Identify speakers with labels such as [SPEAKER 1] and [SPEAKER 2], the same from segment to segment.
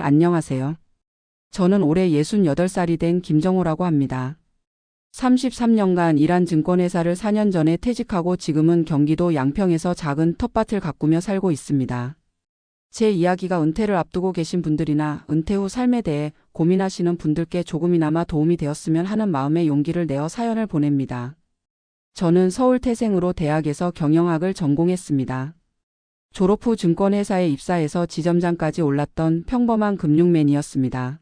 [SPEAKER 1] 안녕하세요. 저는 올해 68살이 된 김정호라고 합니다. 33년간 일한 증권회사를 4년 전에 퇴직하고 지금은 경기도 양평에서 작은 텃밭을 가꾸며 살고 있습니다. 제 이야기가 은퇴를 앞두고 계신 분들이나 은퇴 후 삶에 대해 고민하시는 분들께 조금이나마 도움이 되었으면 하는 마음에 용기를 내어 사연을 보냅니다. 저는 서울 태생으로 대학에서 경영학을 전공했습니다. 졸업 후 증권회사에 입사해서 지점장까지 올랐던 평범한 금융맨이었습니다.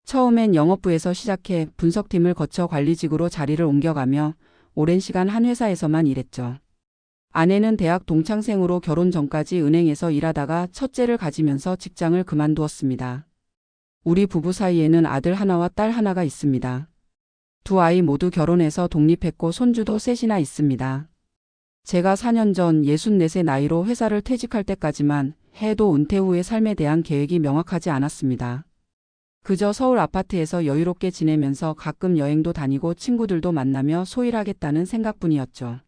[SPEAKER 1] 처음엔 영업부에서 시작해 분석팀을 거쳐 관리직으로 자리를 옮겨가며 오랜 시간 한 회사에서만 일했죠. 아내는 대학 동창생으로 결혼 전까지 은행에서 일하다가 첫째를 가지면서 직장을 그만두었습니다. 우리 부부 사이에는 아들 하나와 딸 하나가 있습니다. 두 아이 모두 결혼해서 독립했고 손주도 셋이나 있습니다. 제가 4년 전 64세 나이로 회사를 퇴직할 때까지만 해도 은퇴 후의 삶에 대한 계획이 명확하지 않았습니다. 그저 서울 아파트에서 여유롭게 지내면서 가끔 여행도 다니고 친구들도 만나며 소일하겠다는 생각뿐이었죠.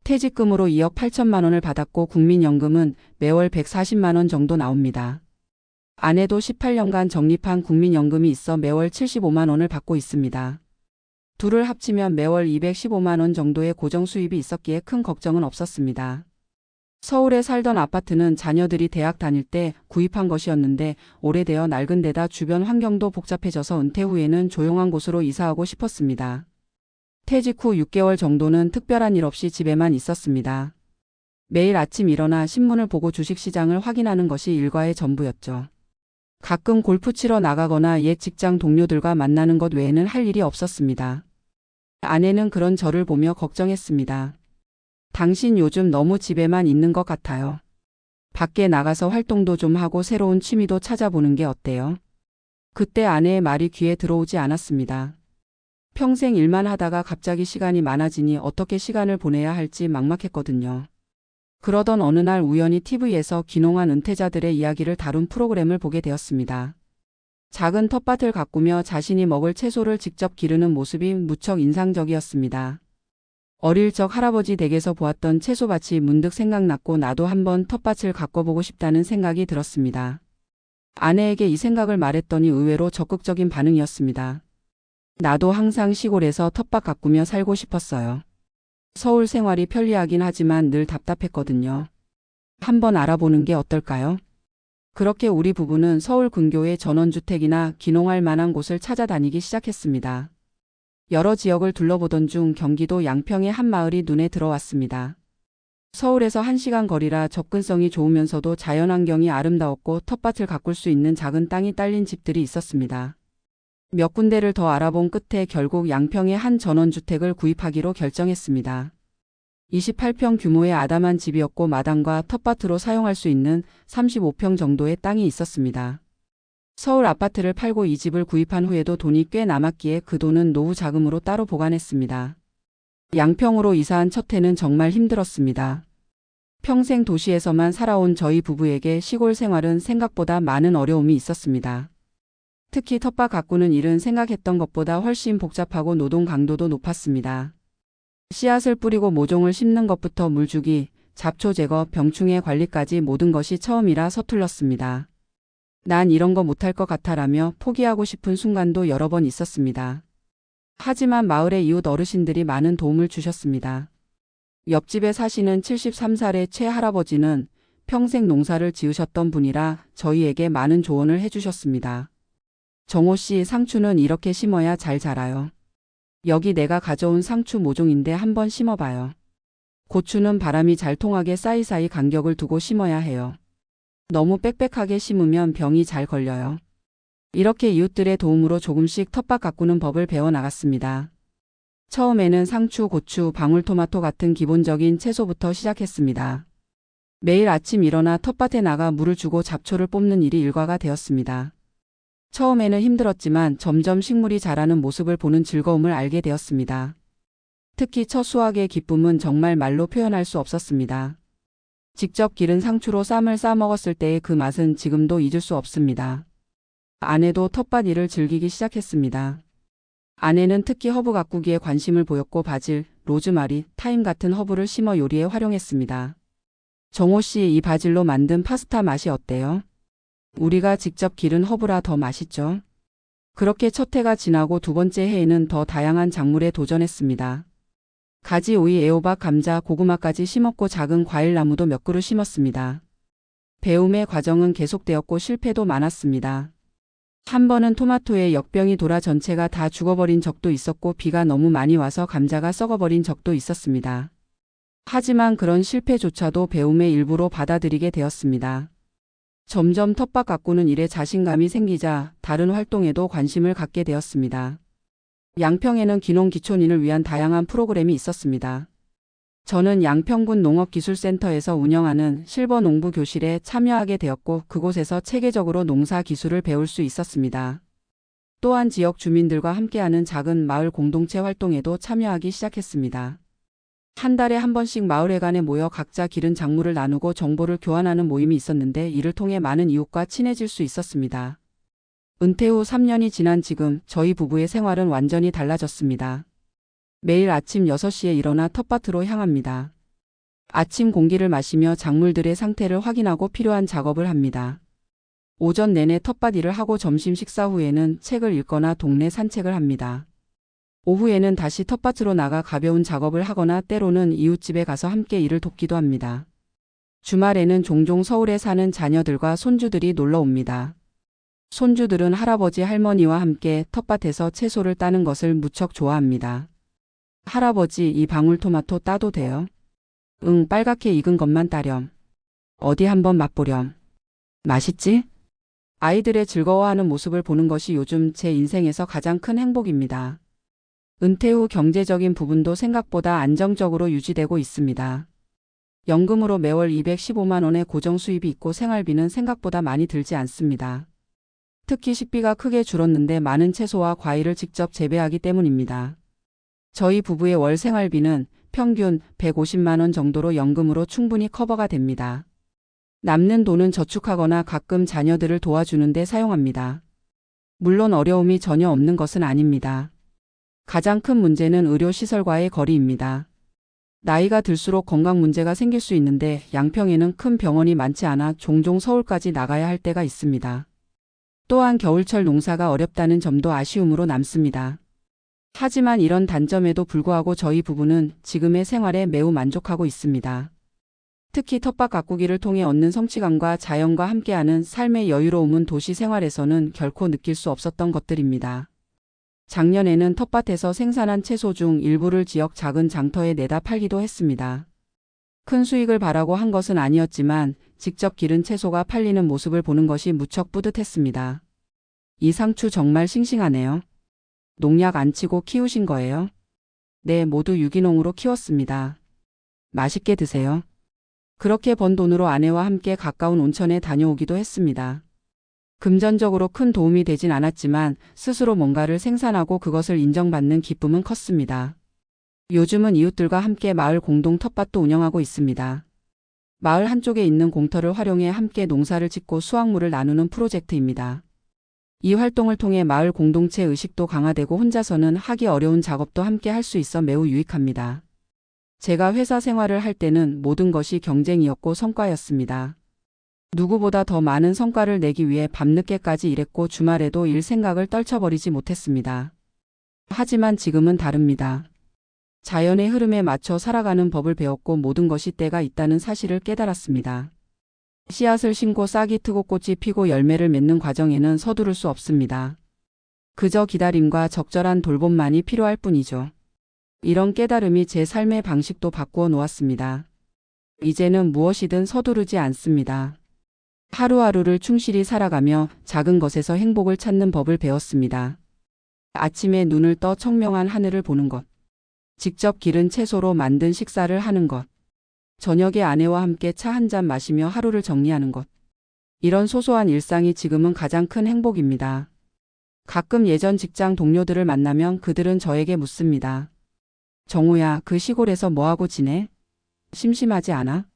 [SPEAKER 1] 퇴직금으로 2억 8천만 원을 받았고 국민연금은 매월 140만 원 정도 나옵니다. 아내도 18년간 적립한 국민연금이 있어 매월 75만 원을 받고 있습니다. 둘을 합치면 매월 215만 원 정도의 고정 수입이 있었기에 큰 걱정은 없었습니다. 서울에 살던 아파트는 자녀들이 대학 다닐 때 구입한 것이었는데 오래되어 낡은 데다 주변 환경도 복잡해져서 은퇴 후에는 조용한 곳으로 이사하고 싶었습니다. 퇴직 후 6개월 정도는 특별한 일 없이 집에만 있었습니다. 매일 아침 일어나 신문을 보고 주식시장을 확인하는 것이 일과의 전부였죠. 가끔 골프 치러 나가거나 옛 직장 동료들과 만나는 것 외에는 할 일이 없었습니다. 아내는 그런 저를 보며 걱정했습니다. 당신 요즘 너무 집에만 있는 것 같아요. 밖에 나가서 활동도 좀 하고 새로운 취미도 찾아보는 게 어때요? 그때 아내의 말이 귀에 들어오지 않았습니다. 평생 일만 하다가 갑자기 시간이 많아지니 어떻게 시간을 보내야 할지 막막했거든요. 그러던 어느 날 우연히 TV에서 귀농한 은퇴자들의 이야기를 다룬 프로그램을 보게 되었습니다. 작은 텃밭을 가꾸며 자신이 먹을 채소를 직접 기르는 모습이 무척 인상적이었습니다. 어릴 적 할아버지 댁에서 보았던 채소밭이 문득 생각났고 나도 한번 텃밭을 가꿔보고 싶다는 생각이 들었습니다. 아내에게 이 생각을 말했더니 의외로 적극적인 반응이었습니다. 나도 항상 시골에서 텃밭 가꾸며 살고 싶었어요. 서울 생활이 편리하긴 하지만 늘 답답했거든요. 한번 알아보는 게 어떨까요? 그렇게 우리 부부는 서울 근교의 전원주택이나 귀농할 만한 곳을 찾아다니기 시작했습니다. 여러 지역을 둘러보던 중 경기도 양평의 한 마을이 눈에 들어왔습니다. 서울에서 1시간 거리라 접근성이 좋으면서도 자연환경이 아름다웠고 텃밭을 가꿀 수 있는 작은 땅이 딸린 집들이 있었습니다. 몇 군데를 더 알아본 끝에 결국 양평의 한 전원주택을 구입하기로 결정했습니다. 28평 규모의 아담한 집이었고 마당과 텃밭으로 사용할 수 있는 35평 정도의 땅이 있었습니다. 서울 아파트를 팔고 이 집을 구입한 후에도 돈이 꽤 남았기에 그 돈은 노후 자금으로 따로 보관했습니다. 양평으로 이사한 첫 해는 정말 힘들었습니다. 평생 도시에서만 살아온 저희 부부에게 시골 생활은 생각보다 많은 어려움이 있었습니다. 특히 텃밭 가꾸는 일은 생각했던 것보다 훨씬 복잡하고 노동 강도도 높았습니다. 씨앗을 뿌리고 모종을 심는 것부터 물 주기, 잡초 제거, 병충해 관리까지 모든 것이 처음이라 서툴렀습니다. 난 이런 거 못할 것 같아라며 포기하고 싶은 순간도 여러 번 있었습니다. 하지만 마을의 이웃 어르신들이 많은 도움을 주셨습니다. 옆집에 사시는 73살의 최 할아버지는 평생 농사를 지으셨던 분이라 저희에게 많은 조언을 해주셨습니다. 정호 씨, 상추는 이렇게 심어야 잘 자라요. 여기 내가 가져온 상추 모종인데 한번 심어봐요. 고추는 바람이 잘 통하게 사이사이 간격을 두고 심어야 해요. 너무 빽빽하게 심으면 병이 잘 걸려요. 이렇게 이웃들의 도움으로 조금씩 텃밭 가꾸는 법을 배워나갔습니다. 처음에는 상추, 고추, 방울토마토 같은 기본적인 채소부터 시작했습니다. 매일 아침 일어나 텃밭에 나가 물을 주고 잡초를 뽑는 일이 일과가 되었습니다. 처음에는 힘들었지만 점점 식물이 자라는 모습을 보는 즐거움을 알게 되었습니다. 특히 첫 수확의 기쁨은 정말 말로 표현할 수 없었습니다. 직접 기른 상추로 쌈을 싸 먹었을 때의 그 맛은 지금도 잊을 수 없습니다. 아내도 텃밭 일을 즐기기 시작했습니다. 아내는 특히 허브 가꾸기에 관심을 보였고 바질, 로즈마리, 타임 같은 허브를 심어 요리에 활용했습니다. 정호 씨, 이 바질로 만든 파스타 맛이 어때요? 우리가 직접 기른 허브라 더 맛있죠. 그렇게 첫 해가 지나고 두 번째 해에는 더 다양한 작물에 도전했습니다. 가지, 오이, 애호박, 감자, 고구마까지 심었고 작은 과일나무도 몇 그루 심었습니다. 배움의 과정은 계속되었고 실패도 많았습니다. 한 번은 토마토에 역병이 돌아 전체가 다 죽어버린 적도 있었고 비가 너무 많이 와서 감자가 썩어버린 적도 있었습니다. 하지만 그런 실패조차도 배움의 일부로 받아들이게 되었습니다. 점점 텃밭 가꾸는 일에 자신감이 생기자 다른 활동에도 관심을 갖게 되었습니다. 양평에는 귀농귀촌인을 위한 다양한 프로그램이 있었습니다. 저는 양평군 농업기술센터에서 운영하는 실버 농부 교실에 참여하게 되었고 그곳에서 체계적으로 농사 기술을 배울 수 있었습니다. 또한 지역 주민들과 함께하는 작은 마을 공동체 활동에도 참여하기 시작했습니다. 한 달에 한 번씩 마을회관에 모여 각자 기른 작물을 나누고 정보를 교환하는 모임이 있었는데 이를 통해 많은 이웃과 친해질 수 있었습니다. 은퇴 후 3년이 지난 지금 저희 부부의 생활은 완전히 달라졌습니다. 매일 아침 6시에 일어나 텃밭으로 향합니다. 아침 공기를 마시며 작물들의 상태를 확인하고 필요한 작업을 합니다. 오전 내내 텃밭 일을 하고 점심 식사 후에는 책을 읽거나 동네 산책을 합니다. 오후에는 다시 텃밭으로 나가 가벼운 작업을 하거나 때로는 이웃집에 가서 함께 일을 돕기도 합니다. 주말에는 종종 서울에 사는 자녀들과 손주들이 놀러 옵니다. 손주들은 할아버지 할머니와 함께 텃밭에서 채소를 따는 것을 무척 좋아합니다. 할아버지, 이 방울토마토 따도 돼요? 응, 빨갛게 익은 것만 따렴. 어디 한번 맛보렴. 맛있지? 아이들의 즐거워하는 모습을 보는 것이 요즘 제 인생에서 가장 큰 행복입니다. 은퇴 후 경제적인 부분도 생각보다 안정적으로 유지되고 있습니다. 연금으로 매월 215만 원의 고정 수입이 있고 생활비는 생각보다 많이 들지 않습니다. 특히 식비가 크게 줄었는데 많은 채소와 과일을 직접 재배하기 때문입니다. 저희 부부의 월 생활비는 평균 150만 원 정도로 연금으로 충분히 커버가 됩니다. 남는 돈은 저축하거나 가끔 자녀들을 도와주는 데 사용합니다. 물론 어려움이 전혀 없는 것은 아닙니다. 가장 큰 문제는 의료시설과의 거리입니다. 나이가 들수록 건강 문제가 생길 수 있는데 양평에는 큰 병원이 많지 않아 종종 서울까지 나가야 할 때가 있습니다. 또한 겨울철 농사가 어렵다는 점도 아쉬움으로 남습니다. 하지만 이런 단점에도 불구하고 저희 부부는 지금의 생활에 매우 만족하고 있습니다. 특히 텃밭 가꾸기를 통해 얻는 성취감과 자연과 함께하는 삶의 여유로움은 도시 생활에서는 결코 느낄 수 없었던 것들입니다. 작년에는 텃밭에서 생산한 채소 중 일부를 지역 작은 장터에 내다 팔기도 했습니다. 큰 수익을 바라고 한 것은 아니었지만 직접 기른 채소가 팔리는 모습을 보는 것이 무척 뿌듯했습니다. 이 상추 정말 싱싱하네요. 농약 안 치고 키우신 거예요? 네, 모두 유기농으로 키웠습니다. 맛있게 드세요. 그렇게 번 돈으로 아내와 함께 가까운 온천에 다녀오기도 했습니다. 금전적으로 큰 도움이 되진 않았지만 스스로 뭔가를 생산하고 그것을 인정받는 기쁨은 컸습니다. 요즘은 이웃들과 함께 마을 공동 텃밭도 운영하고 있습니다. 마을 한쪽에 있는 공터를 활용해 함께 농사를 짓고 수확물을 나누는 프로젝트입니다. 이 활동을 통해 마을 공동체 의식도 강화되고 혼자서는 하기 어려운 작업도 함께 할 수 있어 매우 유익합니다. 제가 회사 생활을 할 때는 모든 것이 경쟁이었고 성과였습니다. 누구보다 더 많은 성과를 내기 위해 밤늦게까지 일했고 주말에도 일 생각을 떨쳐버리지 못했습니다. 하지만 지금은 다릅니다. 자연의 흐름에 맞춰 살아가는 법을 배웠고 모든 것이 때가 있다는 사실을 깨달았습니다. 씨앗을 심고 싹이 트고 꽃이 피고 열매를 맺는 과정에는 서두를 수 없습니다. 그저 기다림과 적절한 돌봄만이 필요할 뿐이죠. 이런 깨달음이 제 삶의 방식도 바꾸어 놓았습니다. 이제는 무엇이든 서두르지 않습니다. 하루하루를 충실히 살아가며 작은 것에서 행복을 찾는 법을 배웠습니다. 아침에 눈을 떠 청명한 하늘을 보는 것. 직접 기른 채소로 만든 식사를 하는 것. 저녁에 아내와 함께 차 한 잔 마시며 하루를 정리하는 것. 이런 소소한 일상이 지금은 가장 큰 행복입니다. 가끔 예전 직장 동료들을 만나면 그들은 저에게 묻습니다. 정우야, 그 시골에서 뭐하고 지내? 심심하지 않아?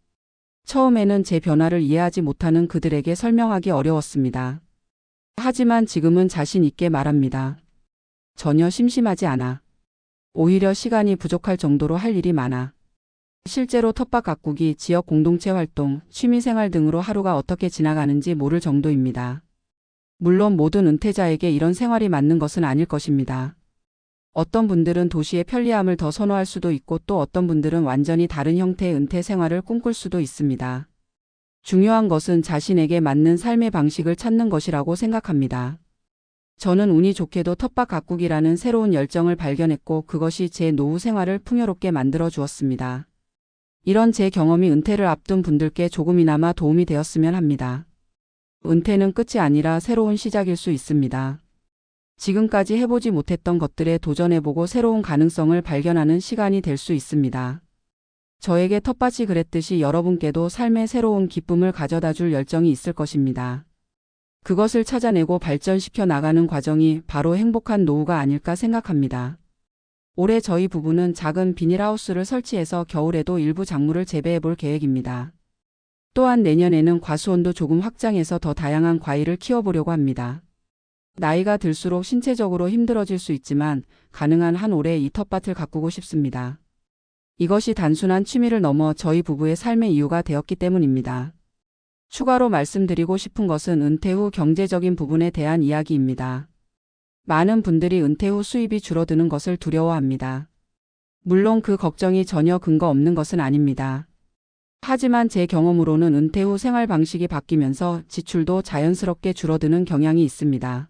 [SPEAKER 1] 처음에는 제 변화를 이해하지 못하는 그들에게 설명하기 어려웠습니다. 하지만 지금은 자신 있게 말합니다. 전혀 심심하지 않아. 오히려 시간이 부족할 정도로 할 일이 많아. 실제로 텃밭 가꾸기, 지역 공동체 활동, 취미생활 등으로 하루가 어떻게 지나가는지 모를 정도입니다. 물론 모든 은퇴자에게 이런 생활이 맞는 것은 아닐 것입니다. 어떤 분들은 도시의 편리함을 더 선호할 수도 있고 또 어떤 분들은 완전히 다른 형태의 은퇴 생활을 꿈꿀 수도 있습니다. 중요한 것은 자신에게 맞는 삶의 방식을 찾는 것이라고 생각합니다. 저는 운이 좋게도 텃밭 가꾸기라는 새로운 열정을 발견했고 그것이 제 노후 생활을 풍요롭게 만들어 주었습니다. 이런 제 경험이 은퇴를 앞둔 분들께 조금이나마 도움이 되었으면 합니다. 은퇴는 끝이 아니라 새로운 시작일 수 있습니다. 지금까지 해보지 못했던 것들에 도전해보고 새로운 가능성을 발견하는 시간이 될 수 있습니다. 저에게 텃밭이 그랬듯이 여러분께도 삶의 새로운 기쁨을 가져다 줄 열정이 있을 것입니다. 그것을 찾아내고 발전시켜 나가는 과정이 바로 행복한 노후가 아닐까 생각합니다. 올해 저희 부부는 작은 비닐하우스를 설치해서 겨울에도 일부 작물을 재배해 볼 계획입니다. 또한 내년에는 과수원도 조금 확장해서 더 다양한 과일을 키워보려고 합니다. 나이가 들수록 신체적으로 힘들어질 수 있지만 가능한 한 올해 이 텃밭을 가꾸고 싶습니다. 이것이 단순한 취미를 넘어 저희 부부의 삶의 이유가 되었기 때문입니다. 추가로 말씀드리고 싶은 것은 은퇴 후 경제적인 부분에 대한 이야기입니다. 많은 분들이 은퇴 후 수입이 줄어드는 것을 두려워합니다. 물론 그 걱정이 전혀 근거 없는 것은 아닙니다. 하지만 제 경험으로는 은퇴 후 생활 방식이 바뀌면서 지출도 자연스럽게 줄어드는 경향이 있습니다.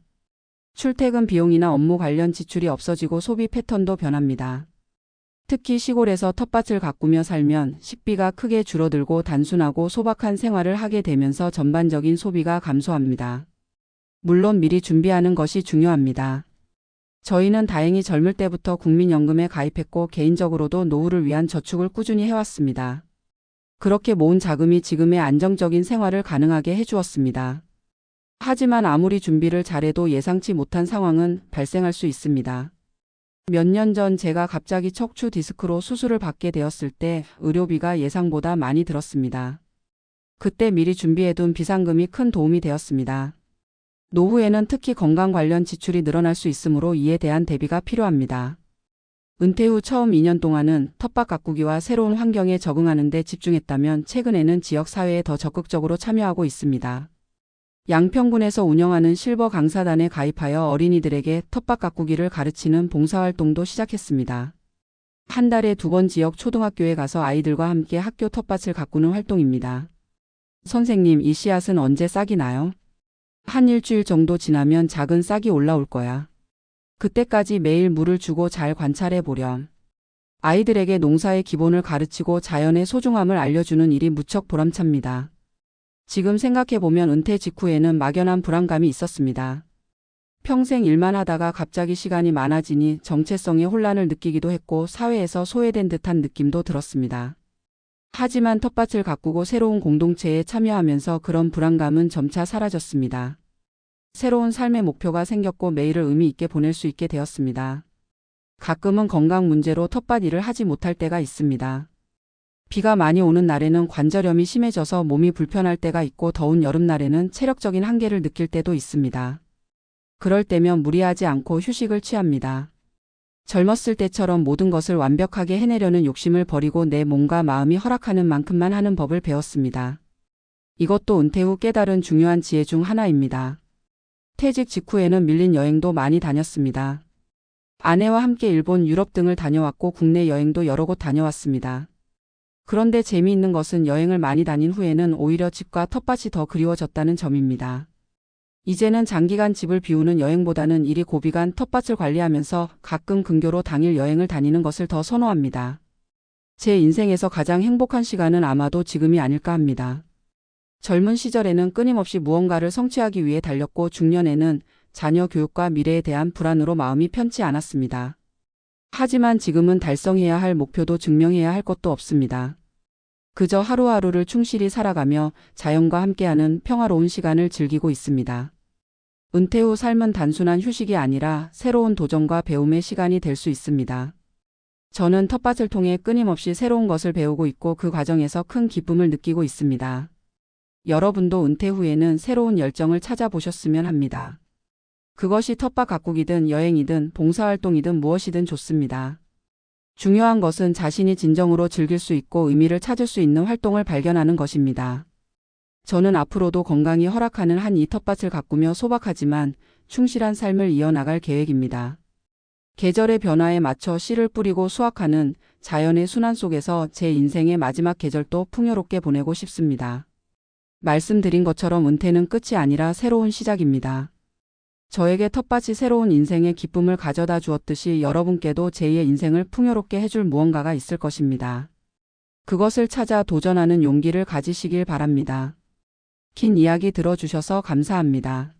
[SPEAKER 1] 출퇴근 비용이나 업무 관련 지출이 없어지고 소비 패턴도 변합니다. 특히 시골에서 텃밭을 가꾸며 살면 식비가 크게 줄어들고 단순하고 소박한 생활을 하게 되면서 전반적인 소비가 감소합니다. 물론 미리 준비하는 것이 중요합니다. 저희는 다행히 젊을 때부터 국민연금에 가입했고 개인적으로도 노후를 위한 저축을 꾸준히 해왔습니다. 그렇게 모은 자금이 지금의 안정적인 생활을 가능하게 해주었습니다. 하지만 아무리 준비를 잘해도 예상치 못한 상황은 발생할 수 있습니다. 몇 년 전 제가 갑자기 척추 디스크로 수술을 받게 되었을 때 의료비가 예상보다 많이 들었습니다. 그때 미리 준비해둔 비상금이 큰 도움이 되었습니다. 노후에는 특히 건강 관련 지출이 늘어날 수 있으므로 이에 대한 대비가 필요합니다. 은퇴 후 처음 2년 동안은 텃밭 가꾸기와 새로운 환경에 적응하는 데 집중했다면 최근에는 지역사회에 더 적극적으로 참여하고 있습니다. 양평군에서 운영하는 실버 강사단에 가입하여 어린이들에게 텃밭 가꾸기를 가르치는 봉사활동도 시작했습니다. 한 달에 2번 지역 초등학교에 가서 아이들과 함께 학교 텃밭을 가꾸는 활동입니다. 선생님, 이 씨앗은 언제 싹이 나요? 한 일주일 정도 지나면 작은 싹이 올라올 거야. 그때까지 매일 물을 주고 잘 관찰해 보렴. 아이들에게 농사의 기본을 가르치고 자연의 소중함을 알려주는 일이 무척 보람찹니다. 지금 생각해보면 은퇴 직후에는 막연한 불안감이 있었습니다. 평생 일만 하다가 갑자기 시간이 많아지니 정체성의 혼란을 느끼기도 했고 사회에서 소외된 듯한 느낌도 들었습니다. 하지만 텃밭을 가꾸고 새로운 공동체에 참여하면서 그런 불안감은 점차 사라졌습니다. 새로운 삶의 목표가 생겼고 매일을 의미 있게 보낼 수 있게 되었습니다. 가끔은 건강 문제로 텃밭 일을 하지 못할 때가 있습니다. 비가 많이 오는 날에는 관절염이 심해져서 몸이 불편할 때가 있고 더운 여름날에는 체력적인 한계를 느낄 때도 있습니다. 그럴 때면 무리하지 않고 휴식을 취합니다. 젊었을 때처럼 모든 것을 완벽하게 해내려는 욕심을 버리고 내 몸과 마음이 허락하는 만큼만 하는 법을 배웠습니다. 이것도 은퇴 후 깨달은 중요한 지혜 중 하나입니다. 퇴직 직후에는 밀린 여행도 많이 다녔습니다. 아내와 함께 일본, 유럽 등을 다녀왔고 국내 여행도 여러 곳 다녀왔습니다. 그런데 재미있는 것은 여행을 많이 다닌 후에는 오히려 집과 텃밭이 더 그리워졌다는 점입니다. 이제는 장기간 집을 비우는 여행보다는 일이 고비간 텃밭을 관리하면서 가끔 근교로 당일 여행을 다니는 것을 더 선호합니다. 제 인생에서 가장 행복한 시간은 아마도 지금이 아닐까 합니다. 젊은 시절에는 끊임없이 무언가를 성취하기 위해 달렸고 중년에는 자녀 교육과 미래에 대한 불안으로 마음이 편치 않았습니다. 하지만 지금은 달성해야 할 목표도 증명해야 할 것도 없습니다. 그저 하루하루를 충실히 살아가며 자연과 함께하는 평화로운 시간을 즐기고 있습니다. 은퇴 후 삶은 단순한 휴식이 아니라 새로운 도전과 배움의 시간이 될 수 있습니다. 저는 텃밭을 통해 끊임없이 새로운 것을 배우고 있고 그 과정에서 큰 기쁨을 느끼고 있습니다. 여러분도 은퇴 후에는 새로운 열정을 찾아보셨으면 합니다. 그것이 텃밭 가꾸기든 여행이든 봉사활동이든 무엇이든 좋습니다. 중요한 것은 자신이 진정으로 즐길 수 있고 의미를 찾을 수 있는 활동을 발견하는 것입니다. 저는 앞으로도 건강이 허락하는 한 이 텃밭을 가꾸며 소박하지만 충실한 삶을 이어나갈 계획입니다. 계절의 변화에 맞춰 씨를 뿌리고 수확하는 자연의 순환 속에서 제 인생의 마지막 계절도 풍요롭게 보내고 싶습니다. 말씀드린 것처럼 은퇴는 끝이 아니라 새로운 시작입니다. 저에게 텃밭이 새로운 인생의 기쁨을 가져다 주었듯이 여러분께도 제2의 인생을 풍요롭게 해줄 무언가가 있을 것입니다. 그것을 찾아 도전하는 용기를 가지시길 바랍니다. 긴 이야기 들어주셔서 감사합니다.